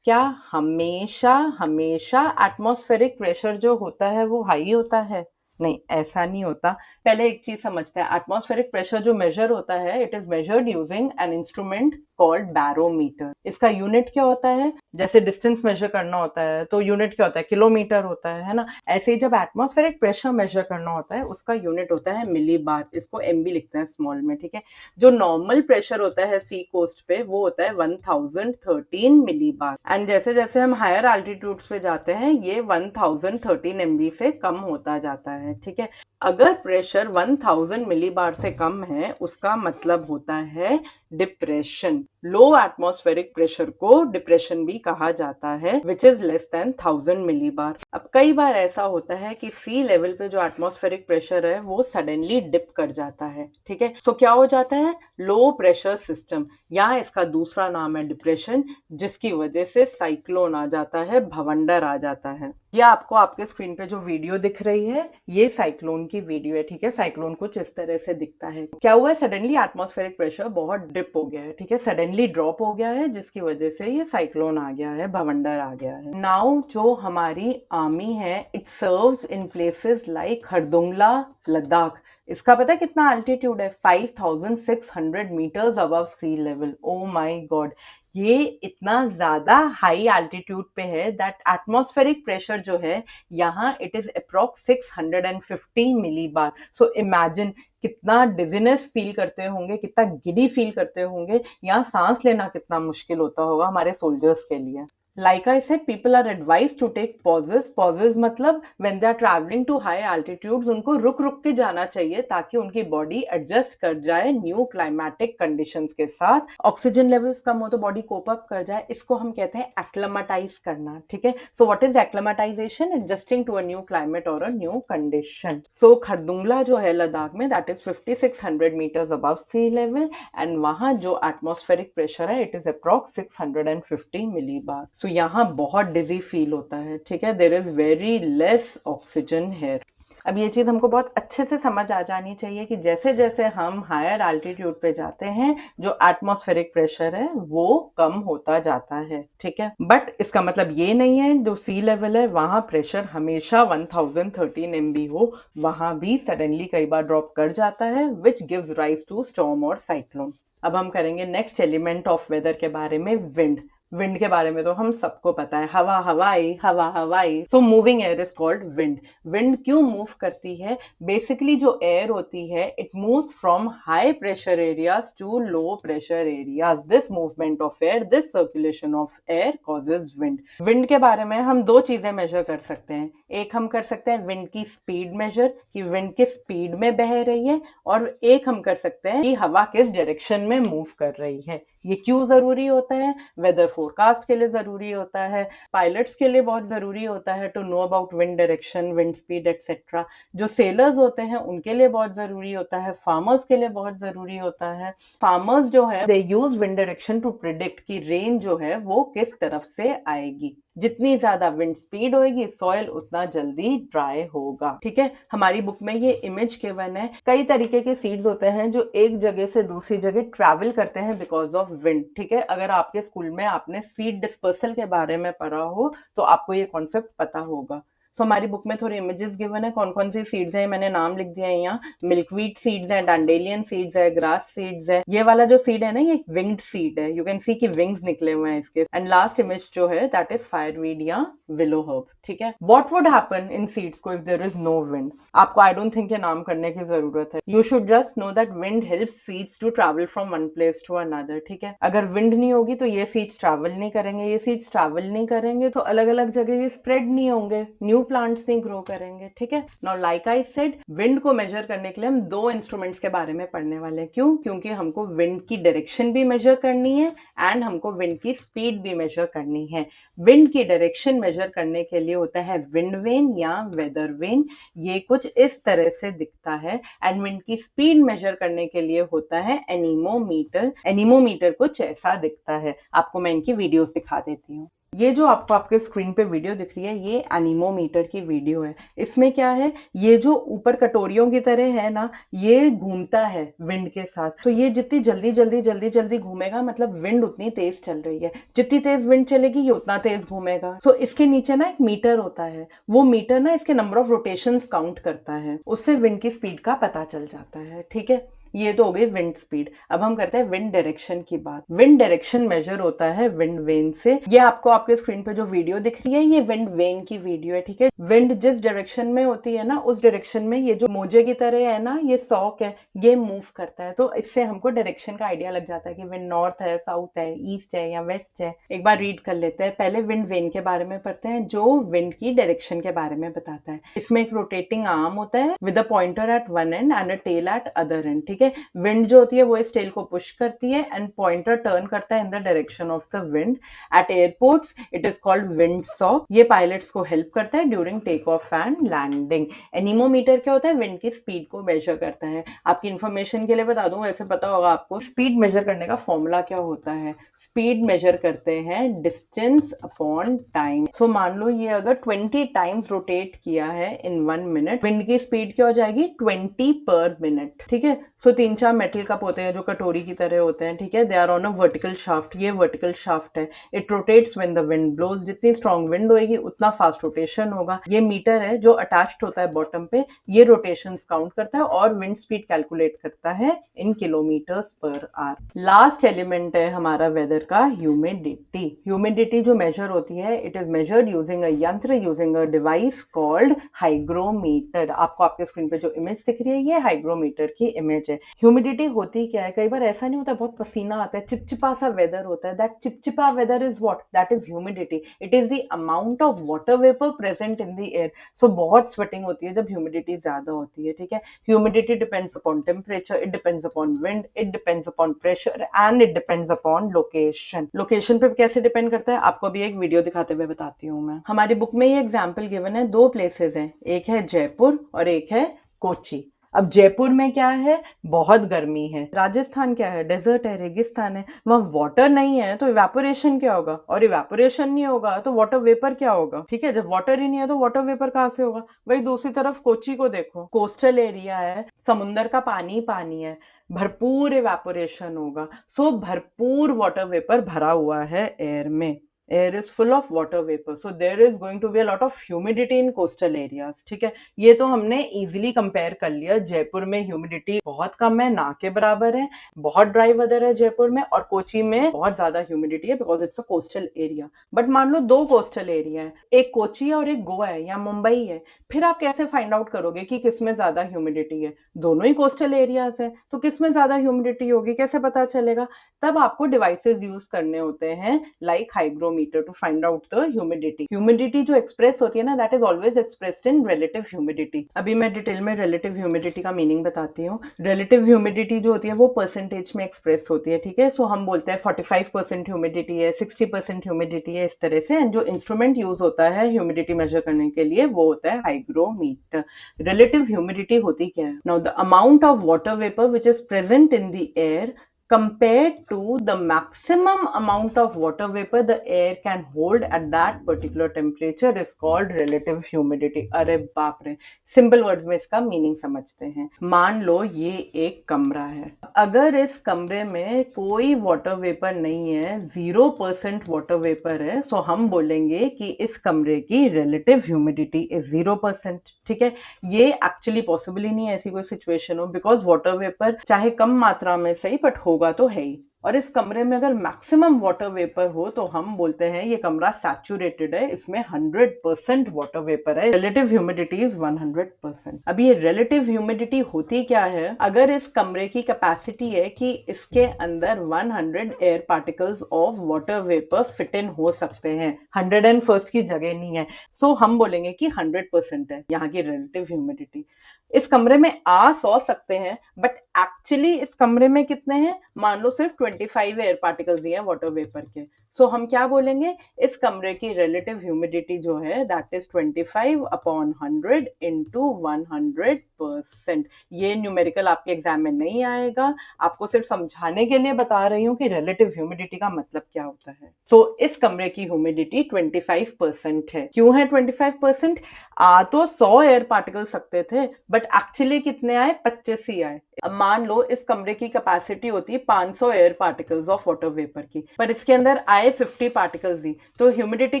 क्या हमेशा हमेशा एटमॉस्फेरिक प्रेशर जो होता है वो हाई होता है? नहीं, ऐसा नहीं होता। पहले एक चीज समझते हैं, एटमॉस्फेरिक प्रेशर जो मेजर होता है, it is measured using an instrument called barometer. इसका यूनिट क्या होता है? जैसे डिस्टेंस मेजर करना होता है तो यूनिट क्या होता है, किलोमीटर होता है ना। ऐसे ही जब एटमॉस्फेरिक प्रेशर मेजर करना होता है उसका यूनिट होता है मिली बार, इसको एमबी लिखते हैं स्मॉल में। ठीक है, जो नॉर्मल प्रेशर होता है सी कोस्ट पे वो होता है 1013 मिली बार, एंड जैसे जैसे हम हायर एल्टीट्यूड्स पे जाते हैं ये 1013 एमबी से कम होता जाता है। ठीक है, अगर प्रेशर 1000 मिलीबार से कम है उसका मतलब होता है डिप्रेशन। लो एटमॉस्फेरिक प्रेशर को डिप्रेशन भी कहा जाता है, which is less than 1000 millibar. अब कई बार ऐसा होता है कि सी लेवल पे जो एटमॉस्फेरिक प्रेशर है वो सडनली डिप कर जाता है। ठीक है, सो क्या हो जाता है, लो प्रेशर सिस्टम, या इसका दूसरा नाम है डिप्रेशन, जिसकी वजह से साइक्लोन आ जाता है, भवंडर आ जाता है। ये आपको आपके स्क्रीन पे जो वीडियो दिख रही है ये साइक्लोन की वीडियो है। ठीक है, साइक्लोन कुछ इस तरह से दिखता है। क्या हुआ है, सडनली एटमॉस्फेरिक प्रेशर बहुत डिप हो गया है। ठीक है, सडनली ड्रॉप हो गया है जिसकी वजह से ये साइक्लोन आ गया है, भवंडर आ गया है। नाउ जो हमारी आर्मी है, it serves in places like Khardungla, Ladakh. इसका पता है कितना एल्टीट्यूड है? 5600 metres above sea level. Oh my God, ये इतना ज्यादा हाई एल्टीट्यूड पे है दैट एटमॉस्फेरिक प्रेशर जो है यहाँ it is approx 650 millibar. So imagine कितना डिजीनेस फील करते होंगे, कितना गिडी फील करते होंगे, यहाँ सांस लेना कितना मुश्किल होता होगा हमारे सोल्जर्स के लिए। Like I said, people are advised to take pauses. Pauses मतलब when they are traveling to high altitudes, उनको रुक रुक के जाना चाहिए ताकि उनकी बॉडी एडजस्ट कर जाए न्यू क्लाइमेटिक कंडीशंस के साथ। ऑक्सीजन लेवल्स कम हो तो बॉडी कोप अप कर जाए, इसको हम कहते हैं एक्लेमेटाइज करना। ठीक है, so what is acclimatization? Adjusting to a new climate और a new condition. So Khardungla जो है लद्दाख में, that is 5600 metres above sea level, and वहां जो एटमॉस्फेरिक प्रेशर है it is approx 650 millibar. So यहाँ बहुत डिजी फील होता है। ठीक है, there is very less oxygen here. अब ये चीज हमको बहुत अच्छे से समझ आ जानी चाहिए कि जैसे जैसे हम हायर एल्टीट्यूड पे जाते हैं जो एटमॉस्फेरिक प्रेशर है वो कम होता जाता है। ठीक है, बट इसका मतलब ये नहीं है जो सी लेवल है वहां प्रेशर हमेशा 1013 MB हो, वहां भी सडनली कई बार ड्रॉप कर जाता है, which gives rise to storm और साइक्लोन। अब हम करेंगे नेक्स्ट एलिमेंट ऑफ वेदर के बारे में, विंड। विंड के बारे में तो हम सबको पता है, हवा हवाई, हवा हवाई। So moving air is called wind. Wind क्यों मूव करती है? बेसिकली जो एयर होती है it moves from high pressure areas to low pressure areas. This movement of air, this circulation of air causes wind. Wind के बारे में हम दो चीजें मेजर कर सकते हैं। एक हम कर सकते हैं विंड की स्पीड मेजर, कि विंड किस स्पीड में बह रही है, और एक हम कर सकते हैं कि हवा किस डायरेक्शन में मूव कर रही है। ये क्यों जरूरी होता है? वेदर फोरकास्ट के लिए जरूरी होता है, पायलट्स के लिए बहुत जरूरी होता है to know about wind direction, wind speed etcetera. जो सेलर्स होते हैं उनके लिए बहुत जरूरी होता है, फार्मर्स के लिए बहुत जरूरी होता है। फार्मर्स जो है they use wind direction to predict कि रेन जो है वो किस तरफ से आएगी। जितनी ज्यादा विंड स्पीड होगी सॉइल उतना जल्दी ड्राई होगा। ठीक है, हमारी बुक में ये इमेज गिवन है। कई तरीके के सीड्स होते हैं जो एक जगह से दूसरी जगह ट्रैवल करते हैं बिकॉज ऑफ विंड। ठीक है, अगर आपके स्कूल में आपने सीड डिस्पर्सल के बारे में पढ़ा हो तो आपको ये कॉन्सेप्ट पता होगा। सो हमारी बुक में थोड़ी इमेजेस गिवन है, कौन कौन सी सीड्स हैं मैंने नाम लिख दिया है यहाँ। मिल्कवीट सीड्स है, डैंडेलियन सीड्स है, ग्रास सीड्स है। ये वाला जो सीड है ना, ये विंग्ड सीड है, यू कैन सी कि विंग्स निकले हुए हैं इसके। एंड लास्ट इमेज जो है दैट इज फायरवीड या विलो हर्ब। ठीक है, what would happen in seeds को if there is no wind? आपको आई डोंट थिंक ये नाम करने की जरूरत है। You should just know that wind helps seeds to travel from one place to another. ठीक है, अगर विंड नहीं होगी तो ये सीड्स ट्रैवल नहीं करेंगे, ये सीड्स ट्रैवल नहीं करेंगे तो अलग अलग जगह ये स्प्रेड नहीं होंगे, न्यू प्लांट्स नहीं ग्रो करेंगे। ठीक है, now like I said, wind को मेजर करने के लिए हम दो इंस्ट्रूमेंट्स के बारे में पढ़ने वाले हैं। क्यों? क्योंकि हमको विंड की डायरेक्शन भी मेजर करनी है एंड हमको विंड की स्पीड भी मेजर करनी है। विंड की डायरेक्शन मेजर करने के लिए होता है विंड वेन या वेदर वेन, ये कुछ इस तरह से दिखता है। एंड विंड की स्पीड मेजर करने के लिए होता है एनीमोमीटर। एनीमोमीटर कुछ ऐसा दिखता है, आपको मैं इनकी वीडियोस दिखा देती हूँ। ये जो आपको आपके स्क्रीन पे वीडियो दिख रही है ये एनीमोमीटर की वीडियो है। इसमें क्या है, ये जो ऊपर कटोरियों की तरह है ना, ये घूमता है विंड के साथ। तो ये जितनी जल्दी जल्दी जल्दी जल्दी घूमेगा, मतलब विंड उतनी तेज चल रही है, जितनी तेज विंड चलेगी ये उतना तेज घूमेगा। सो इसके नीचे ना एक मीटर होता है, वो मीटर ना इसके नंबर ऑफ रोटेशंस काउंट करता है, उससे विंड की स्पीड का पता चल जाता है। ठीक है, ये तो हो गई विंड स्पीड। अब हम करते हैं विंड डायरेक्शन की बात। विंड डायरेक्शन मेजर होता है विंड वेन से। ये आपको आपके स्क्रीन पे जो वीडियो दिख रही है ये विंड वेन की वीडियो है। ठीक है, विंड जिस डायरेक्शन में होती है ना उस डायरेक्शन में ये जो मोजे की तरह है ना, ये सॉक है, ये मूव करता है। तो इससे हमको डायरेक्शन का आइडिया लग जाता है कि विंड नॉर्थ है, साउथ है, ईस्ट है या वेस्ट है। एक बार रीड कर लेते हैं। पहले विंड वेन के बारे में पढ़ते हैं जो विंड की डायरेक्शन के बारे में बताता है। इसमें एक रोटेटिंग आर्म होता है with a pointer at one end and a tail at other end. ठीक है, विंड जो होती है वो इस टेल को पुश करती है एंड पॉइंटर टर्न करता है in the direction of the wind. At airports it is called wind sock. ये पायलट्स को हेल्प करता है during take off and landing. Anemometer क्या होता है? विंड की स्पीड को मेजर करता है। आपकी इंफॉर्मेशन के लिए बता दूं, वैसे पता होगा आपको, स्पीड मेजर करने का फॉर्मूला क्या होता है। स्पीड मेजर करते हैं डिस्टेंस अपॉन टाइम। सो मान लो ये अगर 20 टाइम्स रोटेट किया है इन 1 मिनट, विंड की स्पीड क्या हो जाएगी? 20 पर मिनट। ठीक है, सो 3-4 मेटल कप होते हैं जो कटोरी की तरह होते हैं। ठीक है, they are on a vertical shaft. ये वर्टिकल शाफ्ट है। It rotates when the wind blows. जितनी स्ट्रॉन्ग विंड होगी उतना फास्ट रोटेशन होगा। ये मीटर है जो अटैच्ड होता है बॉटम पे, ये रोटेशंस काउंट करता है और विंड स्पीड कैलकुलेट करता है in kilometres per hour. Last element है हमारा वेदर का ह्यूमिडिटी। ह्यूमिडिटी जो मेजर होती है, it is measured using a यंत्र, using a device called hygrometer. आपको आपके स्क्रीन पे जो इमेज दिख रही है ये हाइग्रोमीटर की इमेज है। ह्यूमिडिटी होती क्या है? कई बार ऐसा नहीं होता बहुत पसीना आता है, चिपचिपा सा वेदर होता है, दैट चिपचिपा weather is what? That is humidity. It is the amount of water vapour present in the air. So बहुत स्वेटिंग होती है जब ह्यूमिडिटी ज्यादा होती है। ठीक है, humidity depends upon temperature, it depends upon wind, it depends upon pressure and it depends upon location. Location पे कैसे डिपेंड करता है आपको अभी एक वीडियो दिखाते हुए बताती हूँ मैं। हमारी बुक में ये एग्जाम्पल गिवन है, दो प्लेसेस हैं, एक है जयपुर और एक है कोची। अब जयपुर में क्या है? बहुत गर्मी है। राजस्थान क्या है? डेजर्ट है, रेगिस्तान है, वहां वाटर नहीं है तो इवेपोरेशन क्या होगा? और इवेपोरेशन नहीं होगा तो वाटर वेपर क्या होगा? ठीक है, जब वाटर ही नहीं है तो वाटर वेपर कहां से होगा? वही दूसरी तरफ कोची को देखो, कोस्टल एरिया है, समुंदर का पानी पानी है, भरपूर इवेपोरेशन होगा। सो भरपूर वाटर वेपर भरा हुआ है एयर में। air is full of water vapor, so there is going to be a lot of humidity in coastal areas. ठीक है, ये तो हमने easily compare कर लिया। जयपुर में ह्यूमिडिटी बहुत कम है, ना के बराबर है, बहुत ड्राई वेदर है जयपुर में, और कोची में बहुत ज्यादा ह्यूमिडिटी है because it's a coastal area. But मान लो दो कोस्टल एरिया है, एक कोची है और एक गोवा है या मुंबई है, फिर आप कैसे फाइंड आउट करोगे कि किसमें ज्यादा ह्यूमिडिटी है? दोनों ही कोस्टल एरियाज है तो किसमें ज्यादा ह्यूमिडिटी होगी, कैसे पता चलेगा? तब आपको डिवाइसेस यूज करने होते हैं like hygrometer to find out the humidity. Humidity जो एक्सप्रेस होती है ना, that is always expressed in relative humidity. अभी मैं डिटेल में relative humidity का मीनिंग बताती हूँ। relative humidity जो होती है वो परसेंटेज में एक्सप्रेस होती है। ठीक है, सो हम बोलते हैं 45% ह्यूमिडिटी है, 60% ह्यूमिडिटी है, इस तरह से। एंड जो इंस्ट्रूमेंट यूज होता है ह्यूमिडिटी मेजर करने के लिए वो होता है हाइग्रोमीटर। रिलेटिव ह्यूमिडिटी होती क्या है? Now the amount of water vapour which is present in the air compared to the maximum amount of water vapor the air can hold at that particular temperature is called relative humidity. अरे बाप रे, सिंपल वर्ड्स में इसका मीनिंग समझते हैं। मान लो ये एक कमरा है, अगर इस कमरे में कोई वाटर वेपर नहीं है, 0% वाटर वेपर है, सो हम बोलेंगे कि इस कमरे की रिलेटिव ह्यूमिडिटी इज 0%। ठीक है, ये एक्चुअली पॉसिबल ही नहीं है ऐसी कोई सिचुएशन हो, बिकॉज वाटर वेपर चाहे कम मात्रा में सही बट होगा तो है ही। और इस कमरे में अगर मैक्सिमम वाटर वेपर हो तो हम बोलते हैं ये कमरा सैचुरेटेड है, इसमें 100% वाटर वेपर है, रिलेटिव ह्यूमिडिटी इज 100%। अब ये रिलेटिव ह्यूमिडिटी होती क्या है? अगर इस कमरे की कैपेसिटी है कि इसके अंदर 100 air particles of water vapour fit in हो सकते हैं, 101 की जगह नहीं है, सो हम बोलेंगे कि 100% है यहाँ की रिलेटिव ह्यूमिडिटी। इस कमरे में आ 100 सकते हैं, बट एक्चुअली इस कमरे में कितने हैं? मान लो सिर्फ 25 एयर पार्टिकल्स दिए हैं वाटर वेपर के, सो हम क्या बोलेंगे? इस कमरे की रिलेटिव ह्यूमिडिटी जो है दैट इज 25/100 इंटू 100%। ये न्यूमेरिकल आपके एग्जाम में नहीं आएगा, आपको सिर्फ समझाने के लिए बता रही हूँ कि रिलेटिव ह्यूमिडिटी का मतलब क्या होता है। सो इस कमरे की ह्यूमिडिटी 25% है। क्यों है 25%? आ तो 100 एयर पार्टिकल सकते थे, बट एक्चुअली कितने आए? 25 ही आए। अब मान लो इस कमरे की कैपेसिटी होती है 500 air particles of water vapour की, पर इसके अंदर आए 50 पार्टिकल्स ही, तो ह्यूमिडिटी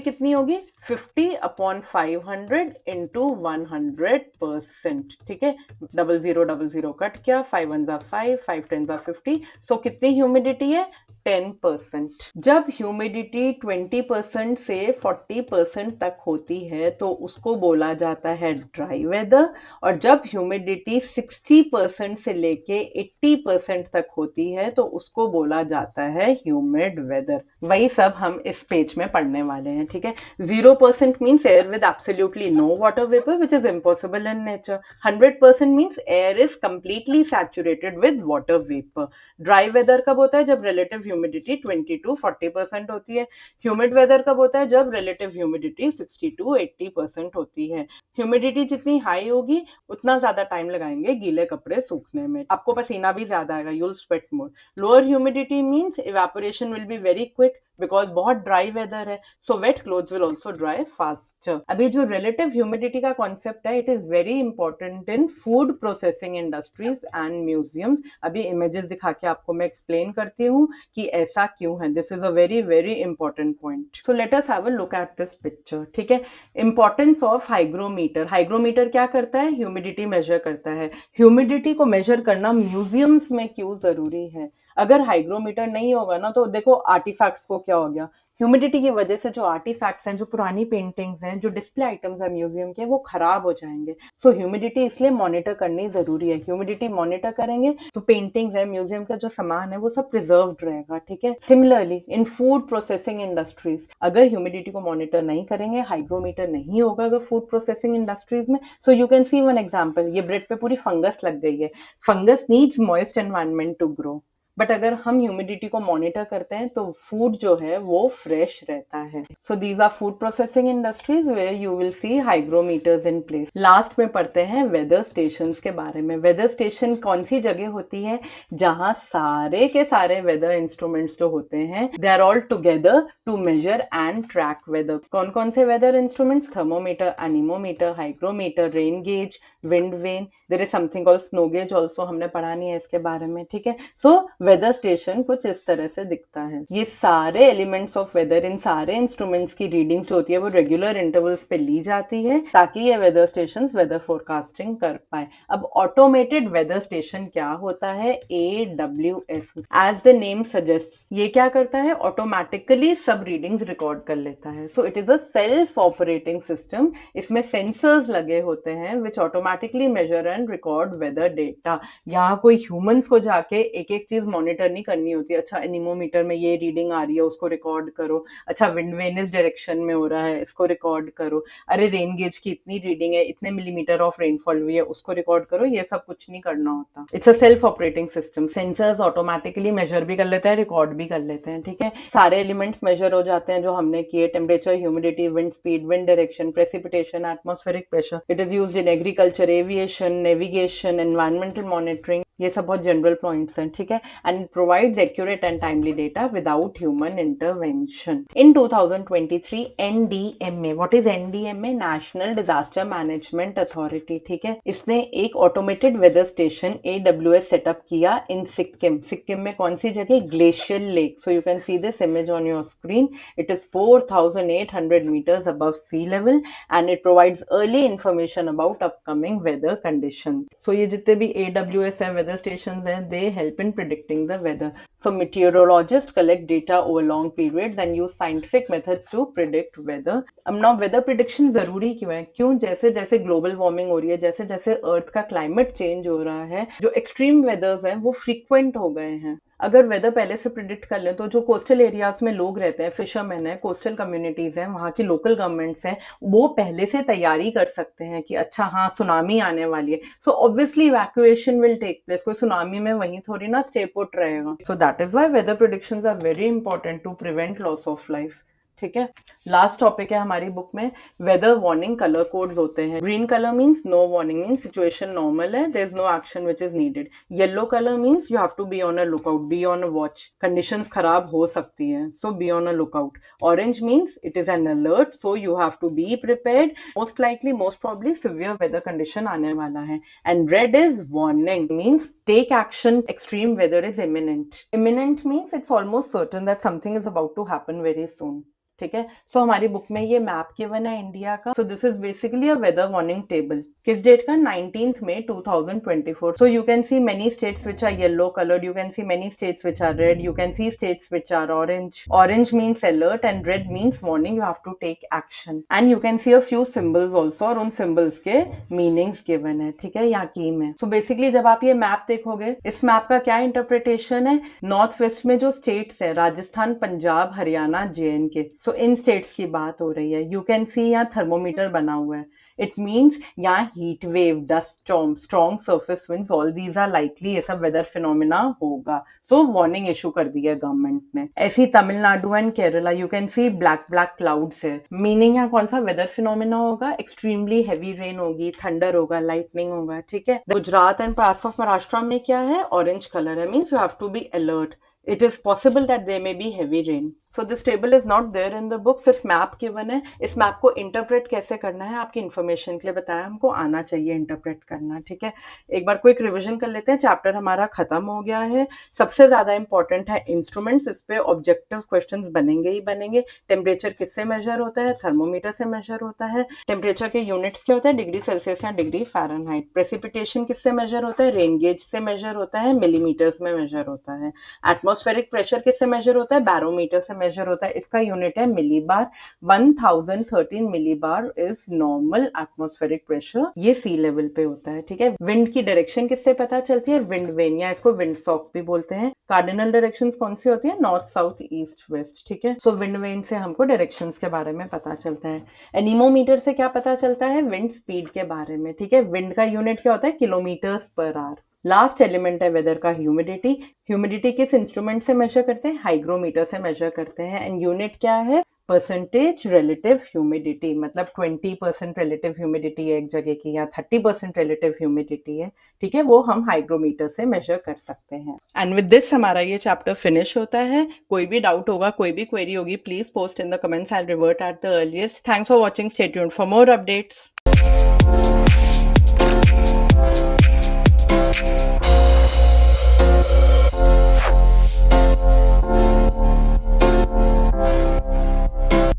कितनी होगी? 50/500 इंटू 100%। ठीक है, 0000 कट किया, 5 1 5, 5 10 50, सो कितनी ह्यूमिडिटी है? 10%। जब ह्यूमिडिटी 20% से 40% तक होती है तो उसको बोला जाता है ड्राई वेदर, और जब ह्यूमिडिटी 60% से लेके 80% तक होती है तो उसको बोला जाता है ह्यूमिड वेदर। वही सब हम इस पेज में पढ़ने वाले हैं। ठीक है, 0% means air with absolutely no water vapour which is impossible in nature. 100% means air is completely saturated with water vapour. Dry weather कब होता है? जब रिलेटिव ह्यूमिडिटी 20 to 40% होती है। ह्यूमिड वेदर कब होता है? जब रिलेटिव ह्यूमिडिटी 60 to 80% होती है। ह्यूमिडिटी जितनी हाई होगी उतना ज्यादा टाइम लगाएंगे गीले कपड़े सूखने में, आपको पसीना भी ज्यादा आएगा, you'll sweat more. Lower humidity means evaporation will be very quick because बहुत ड्राई वेदर है, so wet clothes will also dry faster. अभी जो रिलेटिव ह्यूमिडिटी का कॉन्सेप्ट है, it is very important in food processing industries and museums. अभी इमेजेस दिखा के आपको मैं एक्सप्लेन करती हूँ कि ऐसा क्यों है। This is a very very important point. So let us have a look at this picture. ठीक है, इंपॉर्टेंस ऑफ हाइग्रोमीटर। हाइग्रोमीटर क्या करता है? ह्यूमिडिटी मेजर करता है। ह्यूमिडिटी को मेजर करना म्यूजियम्स में क्यों जरूरी है? अगर हाइग्रोमीटर नहीं होगा ना, तो देखो आर्टिफैक्ट्स को क्या हो गया, ह्यूमिडिटी की वजह से जो आर्टिफैक्ट्स हैं, जो पुरानी पेंटिंग्स हैं, जो डिस्प्ले आइटम्स हैं म्यूजियम के, वो खराब हो जाएंगे। सो ह्यूमिडिटी इसलिए मॉनिटर करनी जरूरी है। ह्यूमिडिटी मॉनिटर करेंगे तो पेंटिंग्स है, म्यूजियम का जो सामान है, वो सब प्रिजर्व्ड रहेगा। ठीक है, similarly in food processing industries अगर ह्यूमिडिटी को मॉनिटर नहीं करेंगे, हाइग्रोमीटर नहीं होगा अगर फूड प्रोसेसिंग इंडस्ट्रीज में, so you can see one example. ये ब्रेड पे पूरी फंगस लग गई है। Fungus needs moist environment to grow, but अगर हम ह्यूमिडिटी को मॉनिटर करते हैं तो फूड जो है वो फ्रेश रहता है। So these are food processing industries where you will see hygrometers in place. Last में पढ़ते हैं वेदर स्टेशंस के बारे में। वेदर स्टेशन कौन सी जगह होती है? जहां सारे के सारे वेदर इंस्ट्रूमेंट्स जो होते हैं, they are all together to measure and track weather. कौन कौन से weather instruments? Thermometer, anemometer, hygrometer, rain gauge, wind vane, there is something called snow gauge also, हमने पढ़ा नहीं है इसके बारे में। ठीक है, सो वेदर स्टेशन कुछ इस तरह से दिखता है। ये सारे एलिमेंट्स ऑफ वेदर, इन सारे इंस्ट्रूमेंट्स की रीडिंग्स जो होती है वो रेगुलर इंटरवल्स पे ली जाती है ताकि ये वेदर स्टेशंस वेदर फोरकास्टिंग कर पाए। अब ऑटोमेटेड वेदर स्टेशन क्या होता है? AWS, as the name suggest, ये क्या करता है? ऑटोमेटिकली सब रीडिंग्स रिकॉर्ड कर लेता है। So it is a self operating system. इसमें सेंसर्स लगे होते हैं which automatically measure and record weather data. यहाँ कोई ह्यूमंस को जाके एक एक चीज मॉनिटर नहीं करनी होती। अच्छा, एनीमोमीटर में ये रीडिंग आ रही है, उसको रिकॉर्ड करो। अच्छा, विंड वेन इस डायरेक्शन में हो रहा है, इसको रिकॉर्ड करो। अरे, रेन गेज की इतनी रीडिंग है, इतने मिलीमीटर ऑफ रेनफॉल हुई है, उसको रिकॉर्ड करो। ये सब कुछ नहीं करना होता। It's a self operating system. Sensors automatically measure भी कर लेते हैं, रिकॉर्ड भी कर लेते हैं। ठीक है, सारे एलिमेंट्स मेजर हो जाते हैं जो हमने किए, temperature, humidity, wind speed, wind direction, precipitation, atmospheric pressure. It is used in agriculture, aviation, navigation, environmental monitoring, ये सब बहुत जनरल पॉइंट्स हैं, ठीक है। And it provides accurate and timely data without human intervention. In 2023 NDMA, what is NDMA? National disaster management authority, ठीक है, इसने एक automated weather station AWS setup किया इन सिक्किम। सिक्किम में कौन सी जगह? Glacial lake. So you can see this image on your screen. It is 4,800 meters above sea level and it provides early information about upcoming weather condition. So ये जितने भी AWS है, weather stations हैं, they help in predicting the weather. So meteorologists collect data over long periods and use scientific methods to predict weather. अब now weather prediction जरूरी क्यों है? क्यों? जैसे जैसे ग्लोबल वार्मिंग हो रही है, जैसे जैसे अर्थ का क्लाइमेट चेंज हो रहा है, जो एक्सट्रीम वेदर्स हैं वो फ्रीक्वेंट हो गए हैं। अगर वेदर पहले से प्रिडिक्ट कर लें तो जो कोस्टल एरियाज में लोग रहते हैं, फिशरमैन है, कोस्टल कम्युनिटीज हैं, वहाँ की लोकल गवर्नमेंट्स हैं, वो पहले से तैयारी कर सकते हैं कि अच्छा हाँ सुनामी आने वाली है, so obviously evacuation will take place. कोई सुनामी में वहीं थोड़ी ना स्टे पुट रहेगा। So that is why weather predictions are very important to prevent loss of life, ठीक है। लास्ट टॉपिक है हमारी बुक में, वेदर वार्निंग कलर कोड्स होते हैं। Green colour means no warning, means situation normal है, there is no action which is needed. Yellow colour means you have to be on a lookout, be on a watch, conditions खराब हो सकती है, so be on a lookout. Orange means it is an alert, so you have to be prepared, most likely most probably severe weather condition आने वाला है। And red is warning, means take action, extreme weather is imminent. Imminent means it's almost certain that something is about to happen very soon, ठीक है। सो हमारी बुक में ये मैप गिवन है इंडिया का। So this is basically a weather warning table. किस डेट का? 19th May 2024. So you can see many states which are yellow colored, you can see many states which are red, you can see states which are orange. Orange means alert and red means warning, you have to take action. And you can see a few symbols also, और उन symbols के meanings given है, ठीक है, यहाँ की में। So basically जब आप ये मैप देखोगे, इस मैप का क्या इंटरप्रिटेशन है? नॉर्थ वेस्ट में जो स्टेट्स है, राजस्थान, पंजाब, हरियाणा, JNK, सो इन स्टेट्स की बात हो रही है। यू कैन सी यहाँ थर्मोमीटर बना हुआ है, इट मीन्स यहाँ heat wave, dust storm, strong surface winds, all these are likely, ये सब वेदर फिनोमिना होगा। सो वार्निंग इशू कर दी है गवर्नमेंट ने। ऐसी Tamil Nadu and Kerala, you can see black black clouds है, मीनिंग यहाँ कौन सा वेदर फिनोमिना होगा? एक्सट्रीमली हैवी रेन होगी, थंडर होगा, लाइटनिंग होगा, ठीक है। Gujarat and parts of Maharashtra में क्या है? ऑरेंज कलर है, means you have to be alert, it is possible that there may be heavy rain. So this table is not there in the book, सिर्फ मैप गिवन है। इस मैप को इंटरप्रेट कैसे करना है आपकी इंफॉर्मेशन के लिए बताया, हमको आना चाहिए इंटरप्रेट करना, ठीक है। एक बार क्विक रिवीजन कर लेते हैं, चैप्टर हमारा खत्म हो गया है। सबसे ज्यादा इंपॉर्टेंट है इंस्ट्रूमेंट्स, इस पे ऑब्जेक्टिव क्वेश्चंस बनेंगे ही बनेंगे। टेम्परेचर किससे मेजर होता है? थर्मोमीटर से मेजर होता है। टेम्परेचर के यूनिट्स क्या होता है? डिग्री सेल्सियस या डिग्री फ़ारेनहाइट। प्रेसिपिटेशन किससे मेजर होता है? रेन गेज से मेजर होता है, मिलीमीटर्स में मेजर होता है। एटमॉस्फेरिक प्रेशर किससे मेजर होता है? बैरोमीटर से मेजर होता है, इसका यूनिट है millibar. 1013 millibar is normal atmospheric pressure, ये सी लेवल पे होता है, ठीक है। विंड की डायरेक्शन किससे पता चलती है? विंड वेन, या इसको विंड सॉक भी बोलते हैं। कार्डिनल डायरेक्शंस कौन सी होती है? नॉर्थ, साउथ, ईस्ट, वेस्ट, ठीक है। सो विंड वेन से हमको डायरेक्शंस के बारे में पता चलता है। एनीमोमीटर से क्या पता चलता है? विंड स्पीड के बारे में, ठीक है। विंड का यूनिट क्या होता है? Kilometres per hour. Last element है वेदर का ह्यूमिडिटी। ह्यूमिडिटी किस इंस्ट्रूमेंट से मेजर करते हैं? हाइग्रोमीटर से मेजर करते हैं। एंड यूनिट क्या है? परसेंटेज रिलेटिव ह्यूमिडिटी, मतलब 20% रिलेटिव ह्यूमिडिटी है एक जगह की, या 30% रिलेटिव ह्यूमिडिटी है, ठीक है, वो हम हाइग्रोमीटर से मेजर कर सकते हैं। एंड विद दिस हमारा ये चैप्टर फिनिश होता है। कोई भी डाउट होगा, कोई भी क्वेरी होगी, please post in the comments, I will revert at the earliest. Thanks for watching, stay tuned for more updates.